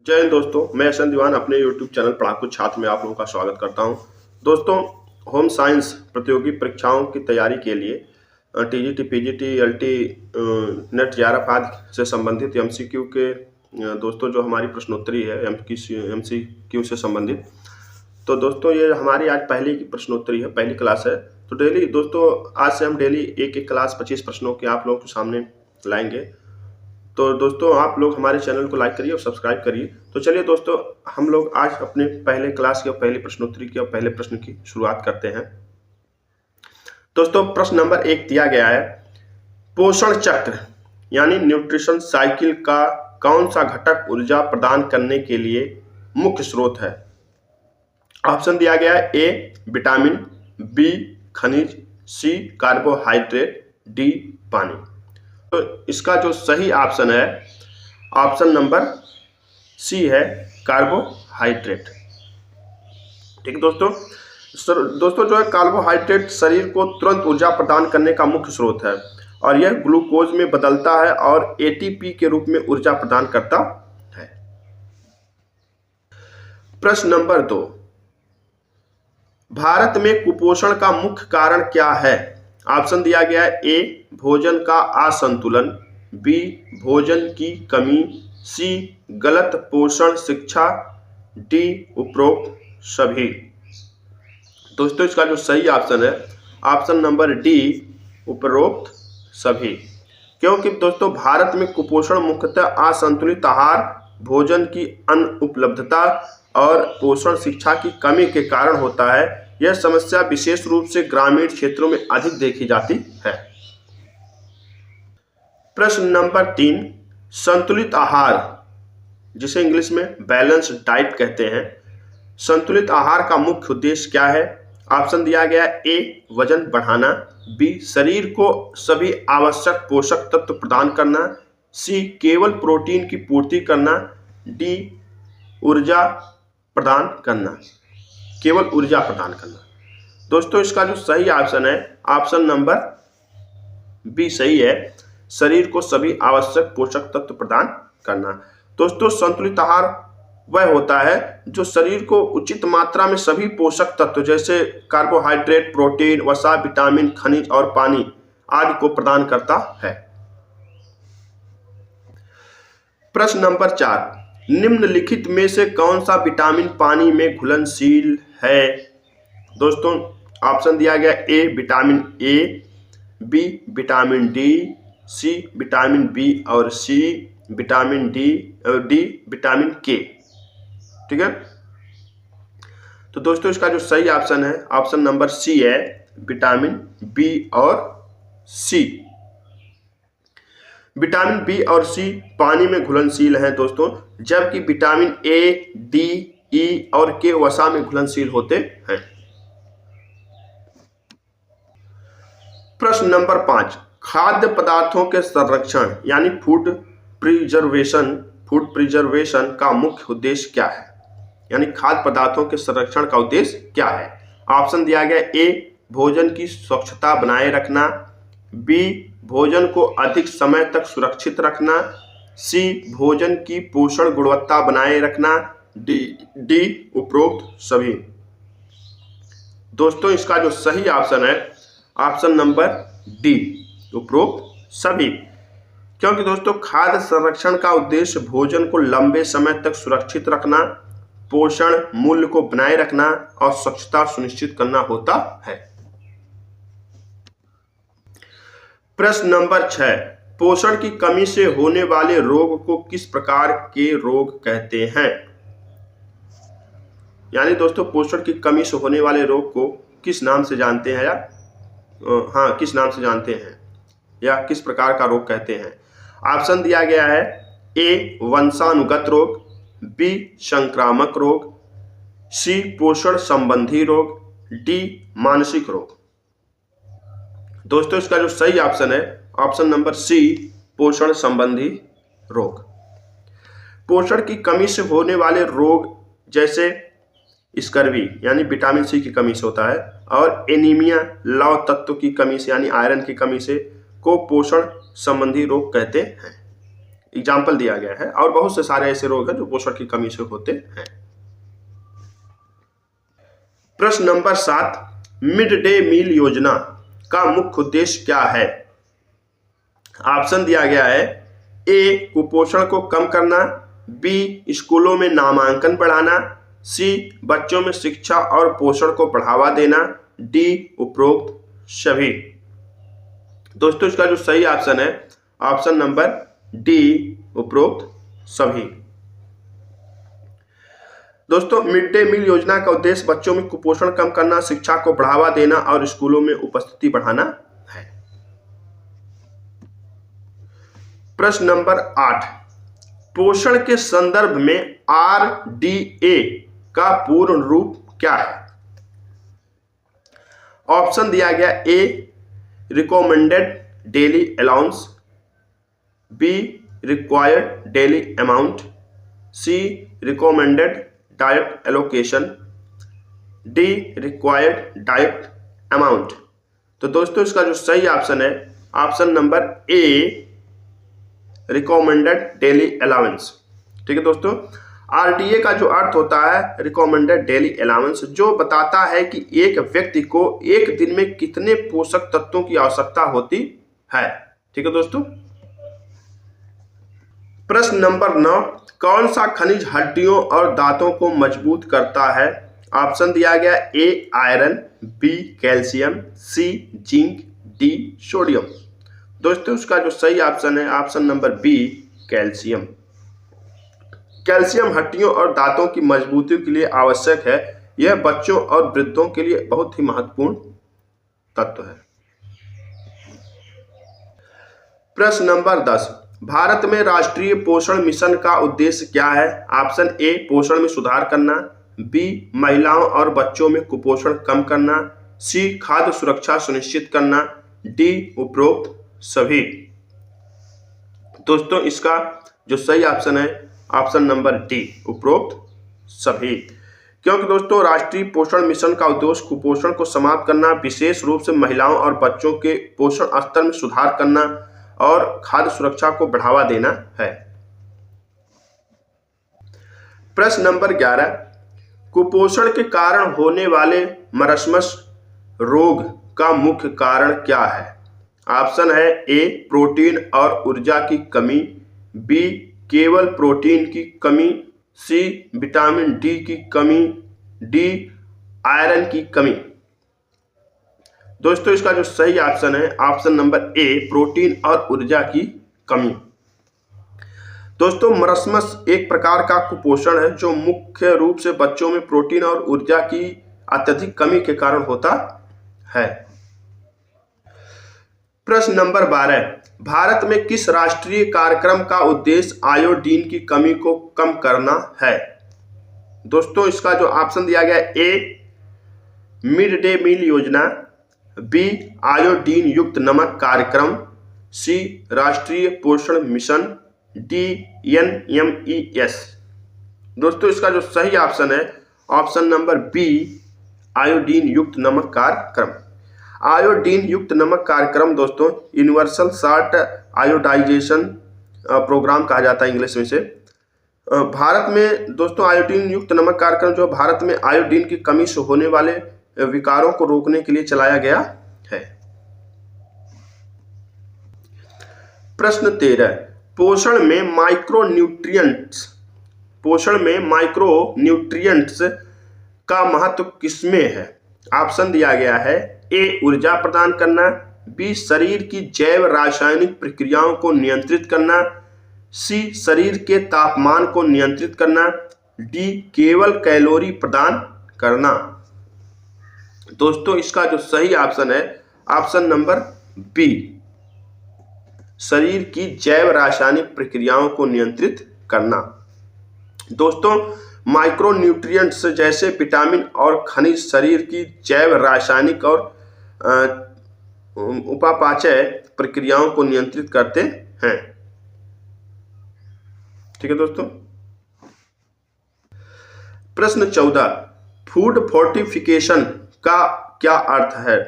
जय हिंद दोस्तों, मैं यशवंत दीवान अपने YouTube चैनल पढ़ाकू छात्र में आप लोगों का स्वागत करता हूं। दोस्तों, होम साइंस प्रतियोगी परीक्षाओं की तैयारी के लिए TGT, PGT, LT, net, JRF आदि से संबंधित एमसीक्यू के दोस्तों जो हमारी प्रश्नोत्तरी है एमसीक्यू से संबंधित। तो दोस्तों ये हमारी आज पहली की प्रश्नोत्तरी है, पहली क्लास है। तो डेली दोस्तों आज से हम डेली एक क्लास 25 प्रश्नों के आप लोगों के सामने लाएंगे। तो दोस्तों आप लोग हमारे चैनल को लाइक करिए और सब्सक्राइब करिए। तो चलिए दोस्तों हम लोग आज अपने पहले क्लास की और पहली प्रश्नोत्तरी की और पहले प्रश्न की शुरुआत करते हैं। दोस्तों प्रश्न नंबर 1 दिया गया है, पोषण चक्र यानी न्यूट्रिशन साइकिल का कौन सा घटक ऊर्जा प्रदान करने के लिए मुख्य स्रोत है। ऑप्शन दिया गया है ए विटामिन, बी खनिज, सी कार्बोहाइड्रेट, डी पानी। तो इसका जो सही ऑप्शन है ऑप्शन नंबर सी है, कार्बोहाइड्रेट। ठीक दोस्तों जो है कार्बोहाइड्रेट शरीर को तुरंत ऊर्जा प्रदान करने का मुख्य स्रोत है और यह ग्लूकोज में बदलता है और एटीपी के रूप में ऊर्जा प्रदान करता है। प्रश्न नंबर 2, भारत में कुपोषण का मुख्य कारण क्या है। ऑप्शन दिया गया है ए भोजन का असंतुलन, बी भोजन की कमी, सी गलत पोषण शिक्षा, डी उपरोक्त सभी। दोस्तों इसका जो सही ऑप्शन है ऑप्शन नंबर डी, उपरोक्त सभी। क्योंकि दोस्तों भारत में कुपोषण मुख्यतः असंतुलित आहार, भोजन की अनुपलब्धता और पोषण शिक्षा की कमी के कारण होता है। यह समस्या विशेष रूप से ग्रामीण क्षेत्रों में अधिक देखी जाती है। प्रश्न नंबर 3, संतुलित आहार जिसे इंग्लिश में बैलेंस्ड डाइट कहते हैं, संतुलित आहार का मुख्य उद्देश्य क्या है। ऑप्शन दिया गया ए वजन बढ़ाना, बी शरीर को सभी आवश्यक पोषक तत्व प्रदान करना, सी केवल प्रोटीन की पूर्ति करना, डी ऊर्जा प्रदान करना, केवल ऊर्जा प्रदान करना। दोस्तों इसका जो सही ऑप्शन है ऑप्शन नंबर बी सही है, शरीर को सभी आवश्यक पोषक तत्व प्रदान करना। दोस्तों संतुलित आहार वह होता है जो शरीर को उचित मात्रा में सभी पोषक तत्व जैसे कार्बोहाइड्रेट, प्रोटीन, वसा, विटामिन, खनिज और पानी आदि को प्रदान करता है। प्रश्न नंबर 4, निम्नलिखित में से कौन सा विटामिन पानी में घुलनशील है। दोस्तों ऑप्शन दिया गया A vitamin A, B vitamin D, C vitamin B और सी विटामिन डी और डी विटामिन के। ठीक है, तो दोस्तों इसका जो सही ऑप्शन है ऑप्शन नंबर सी है, विटामिन बी और सी। विटामिन बी और सी पानी में घुलनशील हैं दोस्तों, जबकि विटामिन ए, डी, ई और के वसा में घुलनशील होते हैं। प्रश्न नंबर 5, खाद्य पदार्थों के संरक्षण यानी फूड प्रिजर्वेशन का मुख्य उद्देश्य क्या है, यानी खाद्य पदार्थों के संरक्षण का उद्देश्य क्या है। ऑप्शन दिया गया ए भोजन की स्वच्छता बनाए रखना, बी भोजन को अधिक समय तक सुरक्षित रखना, सी भोजन की पोषण गुणवत्ता बनाए रखना, डी उपरोक्त सभी। दोस्तों इसका जो सही ऑप्शन है ऑप्शन नंबर डी, उपरोक्त सभी। क्योंकि दोस्तों खाद्य संरक्षण का उद्देश्य भोजन को लंबे समय तक सुरक्षित रखना, पोषण मूल्य को बनाए रखना और स्वच्छता सुनिश्चित करना होता है। प्रश्न नंबर 6, पोषण की कमी से होने वाले रोग को किस प्रकार के रोग कहते हैं। यानी दोस्तों पोषण की कमी से होने वाले रोग को किस नाम से जानते हैं किस नाम से जानते हैं या किस प्रकार का रोग कहते हैं। ऑप्शन दिया गया है ए वंशानुगत रोग, बी संक्रामक रोग, सी पोषण संबंधी रोग, डी मानसिक रोग। दोस्तों इसका जो सही ऑप्शन है ऑप्शन नंबर सी, पोषण संबंधी रोग। पोषण की कमी से होने वाले रोग जैसे स्कर्वी यानी विटामिन सी की कमी से होता है और एनीमिया लौह तत्व की कमी से यानी आयरन की कमी से को पोषण संबंधी रोग कहते हैं। एग्जाम्पल दिया गया है। और बहुत से सारे ऐसे रोग हैं जो पोषण की कमी से होते हैं। प्रश्न नंबर 7, मिड डे मील योजना का मुख्य उद्देश्य क्या है? ऑप्शन दिया गया है, ए कुपोषण को कम करना, बी स्कूलों में नामांकन बढ़ाना, सी बच्चों में शिक्षा और पोषण को बढ़ावा देना, डी उपरोक्त सभी। दोस्तों इसका जो सही ऑप्शन है ऑप्शन नंबर डी उपरोक्त सभी। दोस्तों मिड डे मील योजना का उद्देश्य बच्चों में कुपोषण कम करना, शिक्षा को बढ़ावा देना और स्कूलों में उपस्थिति बढ़ाना है। प्रश्न नंबर 8, पोषण के संदर्भ में RDA का पूर्ण रूप क्या है? ऑप्शन दिया गया, A recommended daily allowance, B required daily amount, C recommended diet allocation, D required diet amount. तो दोस्तों इसका जो सही ऑप्शन है option number A recommended daily allowance. ठीक है दोस्तों, आरडीए का जो अर्थ होता है रिकमेंडेड डेली अलाउंस, जो बताता है कि एक व्यक्ति को एक दिन में कितने पोषक तत्वों की आवश्यकता होती है। ठीक है दोस्तों। प्रश्न नंबर 9, कौन सा खनिज हड्डियों और दांतों को मजबूत करता है? ऑप्शन दिया गया, A iron, B calcium, C zinc, D sodium. दोस्तों इसका जो सही ऑप्शन है option number B calcium. Calcium हड्डियों और दांतों की मजबूती के लिए आवश्यक है। यह बच्चों और वृद्धों के लिए बहुत ही महत्वपूर्ण तत्व है। प्रश्न नंबर 10, भारत में राष्ट्रीय पोषण मिशन का उद्देश्य क्या है? ऑप्शन ए पोषण में सुधार करना, बी महिलाओं और बच्चों में कुपोषण कम करना, सी खाद्य सुरक्षा सुनिश्चित करना, डी उपरोक्त सभी। दोस्तों इसका जो सही ऑप्शन है ऑप्शन नंबर डी उपरोक्त सभी। क्योंकि दोस्तों राष्ट्रीय पोषण मिशन का उद्देश्य कुपोषण को समाप्त करना, विशेष रूप से महिलाओं और बच्चों के पोषण स्तर में सुधार करना और खाद्य सुरक्षा को बढ़ावा देना है। प्रश्न नंबर 11, कुपोषण के कारण होने वाले मरस्मस रोग का मुख्य कारण क्या है? ऑप्शन है, ए प्रोटीन और ऊर्जा की कमी, बी केवल प्रोटीन की कमी, सी विटामिन डी की कमी, डी आयरन की कमी। दोस्तों इसका जो सही ऑप्शन है ऑप्शन नंबर ए प्रोटीन और ऊर्जा की कमी। दोस्तों मरस्मस एक प्रकार का कुपोषण है जो मुख्य रूप से बच्चों में प्रोटीन और ऊर्जा की अत्यधिक कमी के कारण होता है। प्रश्न नंबर 12, भारत में किस राष्ट्रीय कार्यक्रम का उद्देश्य आयोडीन की कमी को कम करना है? दोस्तों इसका जो ऑप्शन दिया गया, ए मिड डे मील योजना, बी आयोडीन युक्त नमक कार्यक्रम, सी राष्ट्रीय पोषण मिशन, डी NMES। दोस्तों इसका जो सही ऑप्शन है ऑप्शन नंबर बी आयोडीन युक्त नमक कार्यक्रम। आयोडीन युक्त नमक कार्यक्रम दोस्तों यूनिवर्सल साल्ट आयोडाइजेशन प्रोग्राम कहा जाता है इंग्लिश में से। भारत में दोस्तों आयोडीन युक्त नमक कार्यक्रम जो भारत में आयोडीन की कमी से होने वाले विकारों को रोकने के लिए चलाया गया है। प्रश्न 13, पोषण में माइक्रोन्यूट्रिएंट्स का महत्व किसमें है? ऑप्शन दिया गया है, ए ऊर्जा प्रदान करना, बी शरीर की जैव रासायनिक प्रक्रियाओं को नियंत्रित करना, सी शरीर के तापमान को नियंत्रित करना, डी केवल कैलोरी प्रदान करना। दोस्तों इसका जो सही ऑप्शन है ऑप्शन नंबर बी शरीर की जैव रासायनिक प्रक्रियाओं को नियंत्रित करना। दोस्तों माइक्रोन्यूट्रिएंट्स जैसे विटामिन और खनिज शरीर की जैव रासायनिक और उपापचय प्रक्रियाओं को नियंत्रित करते हैं। ठीक है दोस्तों। प्रश्न 14, फूड फोर्टिफिकेशन का क्या अर्थ है?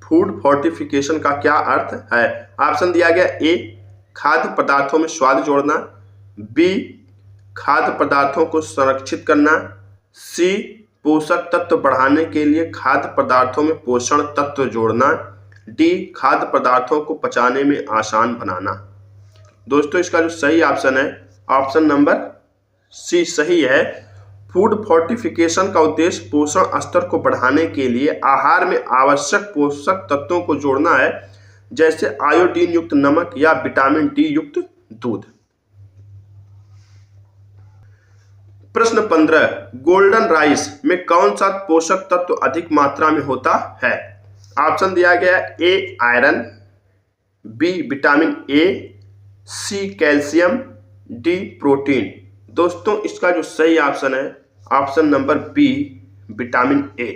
फूड फोर्टिफिकेशन का क्या अर्थ है? ऑप्शन दिया गया, ए खाद्य पदार्थों में स्वाद जोड़ना, बी खाद्य पदार्थों को संरक्षित करना, सी पोषक तत्व बढ़ाने के लिए खाद्य पदार्थों में पोषण तत्व जोड़ना, डी खाद्य पदार्थों को पचाने में आसान बनाना। दोस्तों इसका जो सही ऑप्शन है, ऑप्शन नंबर सी सही है। फूड फोर्टिफिकेशन का उद्देश्य पोषण स्तर को बढ़ाने के लिए आहार में आवश्यक पोषक तत्वों को जोड़ना है, जैसे आयोडीन युक्त नमक या विटामिन डी युक्त दूध। प्रश्न 15, गोल्डन राइस में कौन सा पोषक तत्व अधिक मात्रा में होता है? ऑप्शन दिया गया A iron, B vitamin A, C calcium, D protein. दोस्तों इसका जो सही ऑप्शन है, option number B vitamin A.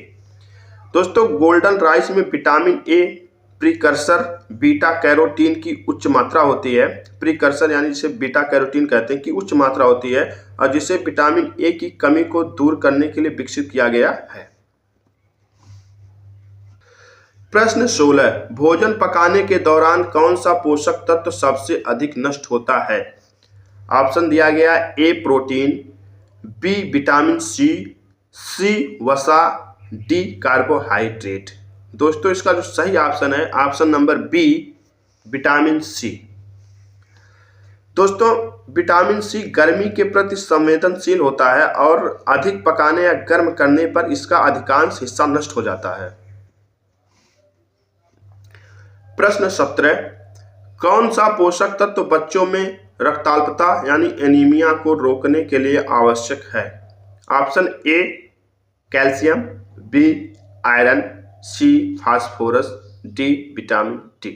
दोस्तों गोल्डन राइस में vitamin A precursor beta carotene की उच्च मात्रा होती है। प्रीकर्सर यानी जिसे बीटा कैरोटीन कहते हैं की उच्च मात्रा होती है, और जिसे विटामिन ए की कमी को दूर करने के लिए विकसित किया गया है। प्रश्न 16, भोजन पकाने के दौरान कौन सा पोषक तत्व सबसे अधिक नष्ट होता है? ऑप्शन दिया गया A protein, B vitamin C, C वसा, डी कार्बोहाइड्रेट। दोस्तों इसका जो सही ऑप्शन है, option number B vitamin C. दोस्तों विटामिन सी गर्मी के प्रति संवेदनशील होता है और अधिक पकाने या गर्म करने पर इसका अधिकांश हिस्सा नष्ट हो जाता है। प्रश्न 17, कौन सा पोषक तत्व बच्चों में रक्ताल्पता यानी एनीमिया को रोकने के लिए आवश्यक है? Option A calcium, B iron, C phosphorus, D vitamin D.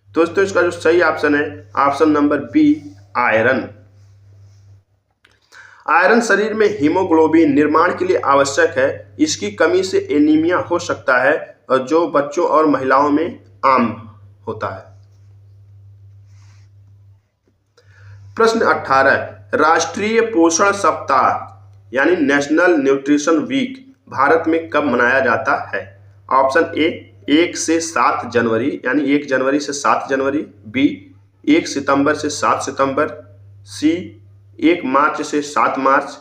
दोस्तों इसका जो सही ऑप्शन है, option number B iron. Iron शरीर में हीमोग्लोबिन निर्माण के लिए आवश्यक है। इसकी कमी से एनीमिया हो सकता है, और जो बच्चों और महिलाओं में आम होता है। प्रश्न 18, राष्ट्रीय पोषण सप्ताह यानी नेशनल न्यूट्रिशन वीक भारत में कब मनाया जाता है? ऑप्शन ए 1 से 7 जनवरी यानी 1 जनवरी से 7 जनवरी, बी 1 सितंबर से 7 सितंबर, सी 1 मार्च से 7 मार्च,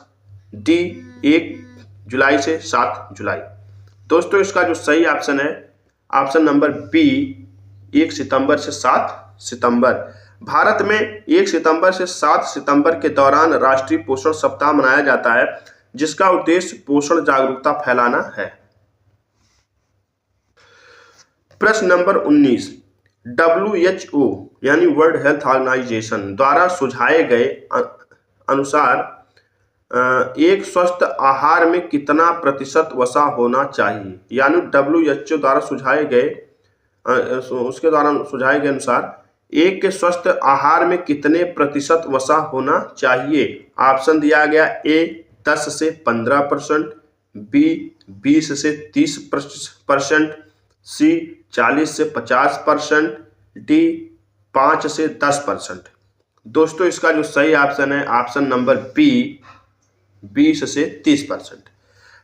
डी 1 जुलाई से 7 जुलाई। दोस्तों इसका जो सही ऑप्शन है, ऑप्शन नंबर बी 1 सितंबर से 7 सितंबर। भारत में 1 सितंबर से 7 सितंबर के दौरान राष्ट्रीय पोषण सप्ताह मनाया जाता है, जिसका उद्देश्य पोषण जागरूकता फैलाना है। प्रश्न नंबर 19, WHO यानी वर्ल्ड हेल्थ ऑर्गेनाइजेशन द्वारा सुझाए गए अनुसार एक स्वस्थ आहार में कितना प्रतिशत वसा होना चाहिए? यानी WHO द्वारा सुझाए गए अनुसार एक के स्वस्थ आहार में कितने प्रतिशत वसा होना चाहिए? ऑप्शन दिया गया ए 10 से 15%, बी 20 से 30%, सी 40 से 50%, डी 5 से 10%। दोस्तों इसका जो सही ऑप्शन है, ऑप्शन नंबर बी 20 से 30%।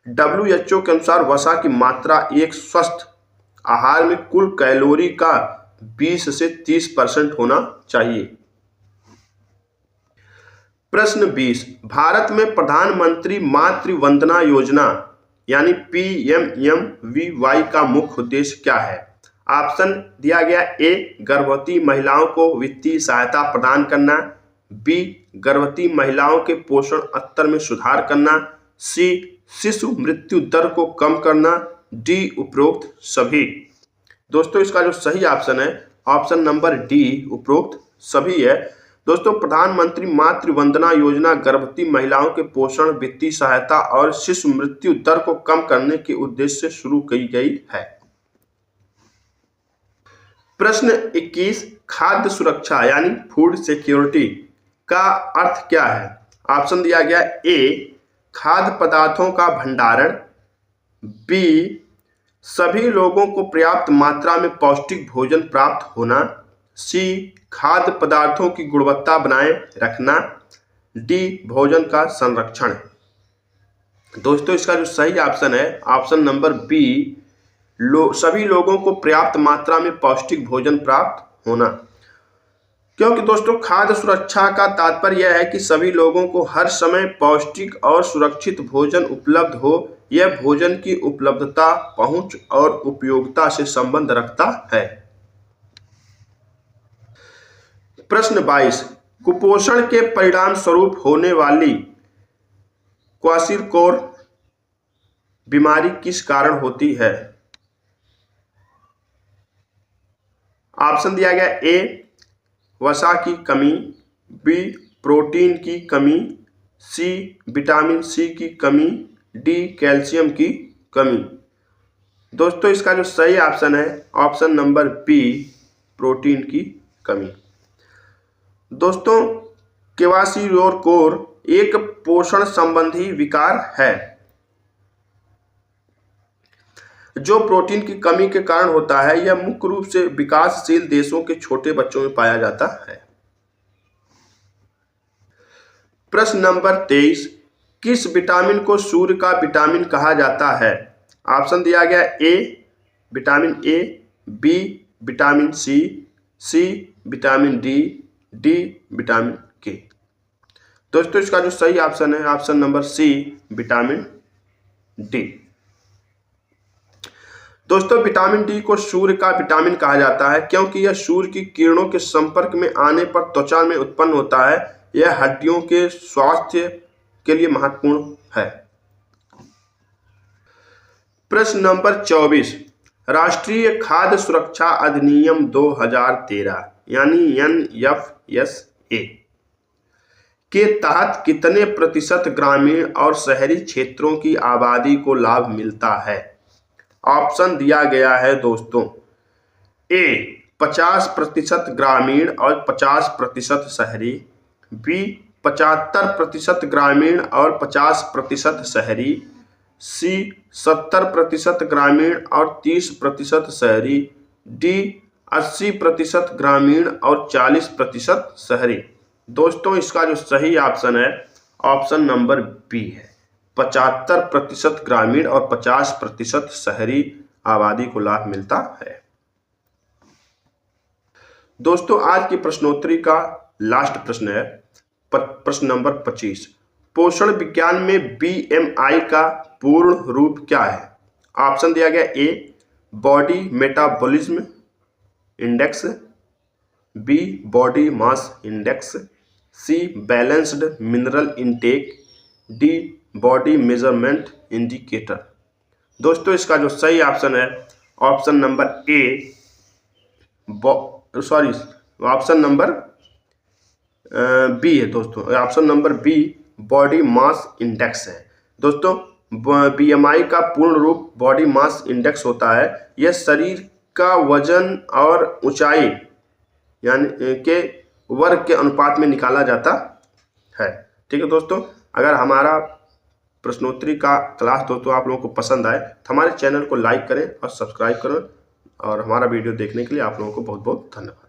WHO के अनुसार वसा की मात्रा एक स्वस्थ आहार में कुल कैलोरी का 20 से 30% होना चाहिए। प्रश्न 20, भारत में प्रधानमंत्री मातृ वंदना योजना यानी PMMVY का मुख्य उद्देश्य क्या है? ऑप्शन दिया गया ए गर्भवती महिलाओं को वित्तीय सहायता प्रदान करना, बी गर्भवती महिलाओं के पोषण स्तर में सुधार करना, सी शिशु मृत्यु दर को कम करना, डी उपरोक्त सभी। दोस्तों इसका जो सही ऑप्शन है, ऑप्शन नंबर डी उपरोक्त सभी है। दोस्तों प्रधानमंत्री मातृ वंदना योजना गर्भवती महिलाओं के पोषण, वित्तीय सहायता और शिशु मृत्यु दर को कम करने के उद्देश्य से शुरू की गई है। प्रश्न 21, खाद्य सुरक्षा यानी फूड सिक्योरिटी का अर्थ क्या है? ऑप्शन दिया गया ए खाद्य पदार्थों का भंडारण, बी सभी लोगों को पर्याप्त मात्रा में पौष्टिक भोजन प्राप्त होना, सी खाद्य पदार्थों की गुणवत्ता बनाए रखना, डी भोजन का संरक्षण। दोस्तों इसका जो सही ऑप्शन है, ऑप्शन नंबर बी सभी लोगों को पर्याप्त मात्रा में पौष्टिक भोजन प्राप्त होना। क्योंकि दोस्तों खाद्य सुरक्षा का तात्पर्य यह है कि सभी लोगों को हर समय पौष्टिक और सुरक्षित भोजन उपलब्ध हो। यह भोजन की उपलब्धता, पहुंच और उपयोगिता से संबंध रखता है। प्रश्न 22, कुपोषण के परिणाम स्वरूप होने वाली क्वाशीरकोर बीमारी किस कारण होती है? ऑप्शन दिया गया ए वसा की कमी, बी प्रोटीन की कमी, सी विटामिन सी की कमी, डी कैल्शियम की कमी। दोस्तों इसका जो सही ऑप्शन है ऑप्शन नंबर बी प्रोटीन की कमी। दोस्तों क्वाशीरकोर एक पोषण संबंधी विकार है जो प्रोटीन की कमी के कारण होता है। यह मुख्य रूप से विकासशील देशों के छोटे बच्चों में पाया जाता है। प्रश्न नंबर 23, किस विटामिन को सूर्य का विटामिन कहा जाता है? ऑप्शन दिया गया A vitamin A, B vitamin C, C vitamin D, D vitamin K. दोस्तों इसका जो सही ऑप्शन है option number C vitamin D. दोस्तों विटामिन डी को सूर्य का विटामिन कहा जाता है क्योंकि यह सूर्य की किरणों के संपर्क में आने पर त्वचा में उत्पन्न होता है। यह हड्डियों के स्वास्थ्य के लिए महत्वपूर्ण है। प्रश्न नंबर 24, राष्ट्रीय खाद्य सुरक्षा अधिनियम 2013 यानी NFSA के तहत कितने प्रतिशत ग्रामीण और शहरी क्षेत्रों की आबादी को लाभ मिलता है? ऑप्शन दिया गया है दोस्तों ए 50% ग्रामीण और 50% शहरी, बी 75% ग्रामीण और 50% शहरी, सी 70% ग्रामीण और 30% शहरी, डी 80% ग्रामीण और 40% शहरी। दोस्तों इसका जो सही ऑप्शन है ऑप्शन नंबर बी है, 75% ग्रामीण और 50% शहरी आबादी को लाभ मिलता है। दोस्तों आज की प्रश्नोत्तरी का लास्ट प्रश्न है प्रश्न नंबर 25, पोषण विज्ञान में BMI का पूर्ण रूप क्या है? ऑप्शन दिया गया A body metabolism index, B body mass index, C balanced mineral intake, D body measurement indicator. दोस्तों इसका जो सही ऑप्शन है option number A option number B है। दोस्तों option number B body mass index है। दोस्तों BMI का पूर्ण रूप बॉडी मास इंडेक्स होता है। यह शरीर का वजन और ऊंचाई यानी के वर्ग के अनुपात में निकाला जाता है। ठीक है दोस्तों, अगर हमारा प्रश्नोत्तरी का क्लास दोस्तों आप लोगों को पसंद आए तो हमारे चैनल को लाइक करें और सब्सक्राइब करें और हमारा वीडियो देखने के लिए आप लोगों को बहुत बहुत धन्यवाद।